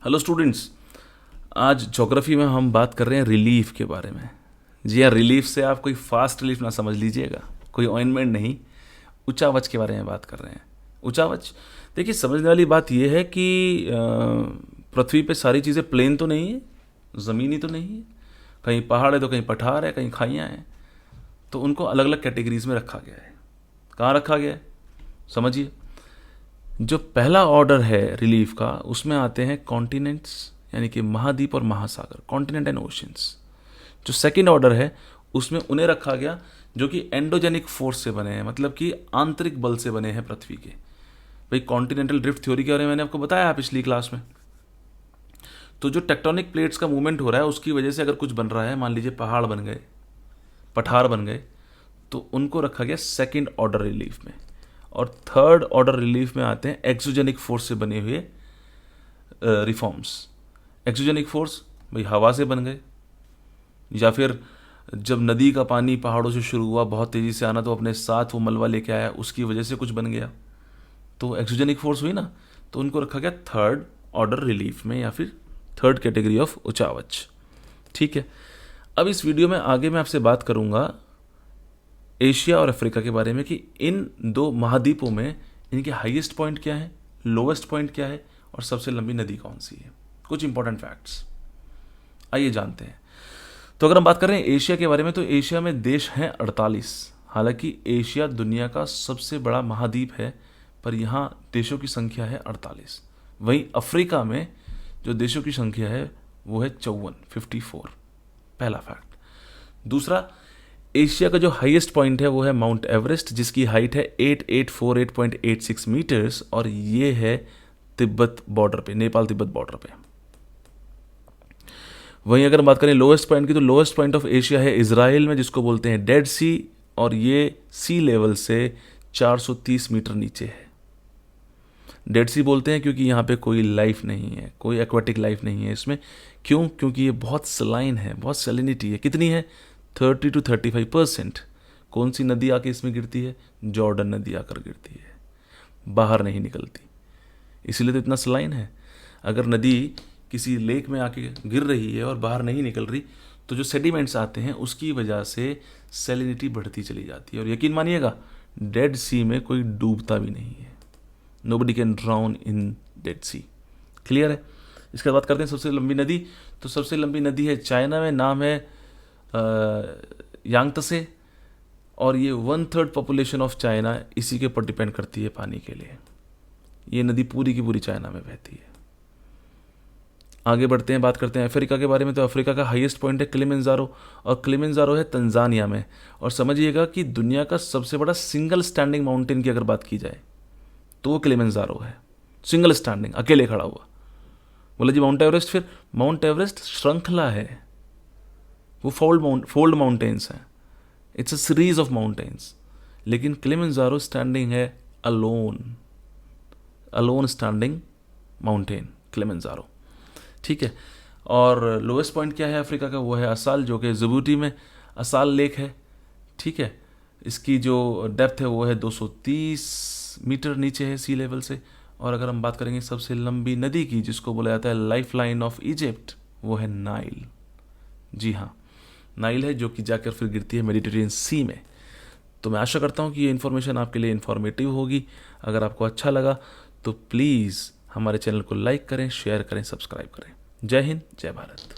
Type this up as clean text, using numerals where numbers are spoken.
Hello students, आज geography में हम बात कर रहे हैं रिलीफ के बारे में। जी हाँ, रिलीफ से आप कोई फास्ट रिलीफ ना समझ लीजिएगा, कोई ऑइंटमेंट नहीं। उचावच के बारे में बात कर रहे हैं। उचावच, देखिए समझने वाली बात यह है कि पृथ्वी पे सारी चीज़ें प्लेन तो नहीं है, ज़मीनी तो नहीं है, कहीं पहाड़ है तो कहीं पठार है, कहीं खाइयाँ हैं, तो उनको अलग अलग कैटेगरीज में रखा गया है। कहाँ रखा गया है समझिए। जो पहला ऑर्डर है रिलीफ का, उसमें आते हैं कॉन्टिनेंट्स, यानी कि महाद्वीप और महासागर, कॉन्टिनेंट एंड ओशंस। जो सेकंड ऑर्डर है उसमें उन्हें रखा गया जो कि एंडोजेनिक फोर्स से बने हैं, मतलब कि आंतरिक बल से बने हैं पृथ्वी के। भाई कॉन्टिनेंटल ड्रिफ्ट थ्योरी के बारे में मैंने आपको बताया पिछली क्लास में। तो जो टेक्टोनिक प्लेट्स का मूवमेंट हो रहा है उसकी वजह से अगर कुछ बन रहा है, मान लीजिए पहाड़ बन गए, पठार बन गए, तो उनको रखा गया सेकंड ऑर्डर रिलीफ में। और थर्ड ऑर्डर रिलीफ में आते हैं एक्सोजेनिक फोर्स से बने हुए रिफॉर्म्स। एक्सोजेनिक फोर्स भाई हवा से बन गए, या फिर जब नदी का पानी पहाड़ों से शुरू हुआ बहुत तेज़ी से आना तो अपने साथ वो मलबा लेके आया, उसकी वजह से कुछ बन गया, तो एक्सोजेनिक फोर्स हुई ना, तो उनको रखा गया थर्ड ऑर्डर रिलीफ में या फिर थर्ड कैटेगरी ऑफ उचावच। ठीक है, अब इस वीडियो में आगे मैं आपसे बात करूंगा एशिया और अफ्रीका के बारे में कि इन दो महाद्वीपों में इनके हाईएस्ट पॉइंट क्या है, लोवेस्ट पॉइंट क्या है और सबसे लंबी नदी कौन सी है। कुछ इंपॉर्टेंट फैक्ट्स आइए जानते हैं। तो अगर हम बात कर रहे हैं एशिया के बारे में, तो एशिया में देश हैं 48। हालांकि एशिया दुनिया का सबसे बड़ा महाद्वीप है, पर यहाँ देशों की संख्या है 48। वहीं अफ्रीका में जो देशों की संख्या है वो है 54। पहला फैक्ट। दूसरा, एशिया का जो हाईएस्ट पॉइंट है वो है माउंट एवरेस्ट, जिसकी हाइट है 8848.86 मीटर्स, और ये है तिब्बत बॉर्डर पे, नेपाल तिब्बत बॉर्डर पे। वहीं अगर बात करें लोवेस्ट पॉइंट की, तो लोवेस्ट पॉइंट ऑफ एशिया है इजराइल में, जिसको बोलते हैं डेड सी, और ये सी लेवल से 430 मीटर नीचे है। डेड सी बोलते हैं क्योंकि यहाँ पे कोई लाइफ नहीं है, कोई एक्वाटिक लाइफ नहीं है इसमें। क्यों? क्योंकि ये बहुत सलाइन है, बहुत सैलिनिटी है। कितनी है? 30 to 35%। कौन सी नदी आके इसमें गिरती है? जॉर्डन नदी आकर गिरती है, बाहर नहीं निकलती, इसीलिए तो इतना सलाइन है। अगर नदी किसी लेक में आके गिर रही है और बाहर नहीं निकल रही, तो जो सेडिमेंट्स आते हैं उसकी वजह से सैलिनिटी बढ़ती चली जाती है। और यकीन मानिएगा, डेड सी में कोई डूबता भी नहीं है। Nobody can drown in Dead Sea. Clear है? इसके बाद करते हैं सबसे लंबी नदी। तो सबसे लंबी नदी है चाइना में, नाम है यांगत्से, और ये 1/3 पॉपुलेशन ऑफ चाइना इसी के ऊपर डिपेंड करती है पानी के लिए। ये नदी पूरी की पूरी चाइना में बहती है। आगे बढ़ते हैं, बात करते हैं अफ्रीका के बारे में। तो अफ्रीका का हाईएस्ट पॉइंट है किलिमंजारो, और किलिमंजारो है तंजानिया में। और समझिएगा कि दुनिया का सबसे बड़ा सिंगल स्टैंडिंग माउंटेन की अगर बात की जाए तो वो किलिमंजारो है। सिंगल स्टैंडिंग, अकेले खड़ा हुआ। बोला जी माउंट एवरेस्ट, फिर माउंट एवरेस्ट श्रृंखला है, वो फोल्ड माउंटेन्स हैं, it's a series of mountains. लेकिन किलिमंजारो स्टैंडिंग है alone, alone standing mountain Kilimanjaro. ठीक है, और लोवेस्ट पॉइंट क्या है अफ्रीका का? वो है असाल, जो कि जिबूटी में असाल लेक है। ठीक है, इसकी जो डेप्थ है वो है 230 मीटर नीचे है सी लेवल से। और अगर हम बात करेंगे सबसे लंबी नदी की, जिसको बोला जाता है लाइफ लाइन ऑफ इजिप्ट, वो है नाइल। जी हाँ, नाइल है, जो कि जाकर फिर गिरती है मेडिटेरियन सी में। तो मैं आशा करता हूँ कि ये इन्फॉर्मेशन आपके लिए इन्फॉर्मेटिव होगी। अगर आपको अच्छा लगा तो प्लीज़ हमारे चैनल को लाइक करें, शेयर करें, सब्सक्राइब करें। जय हिंद, जय भारत।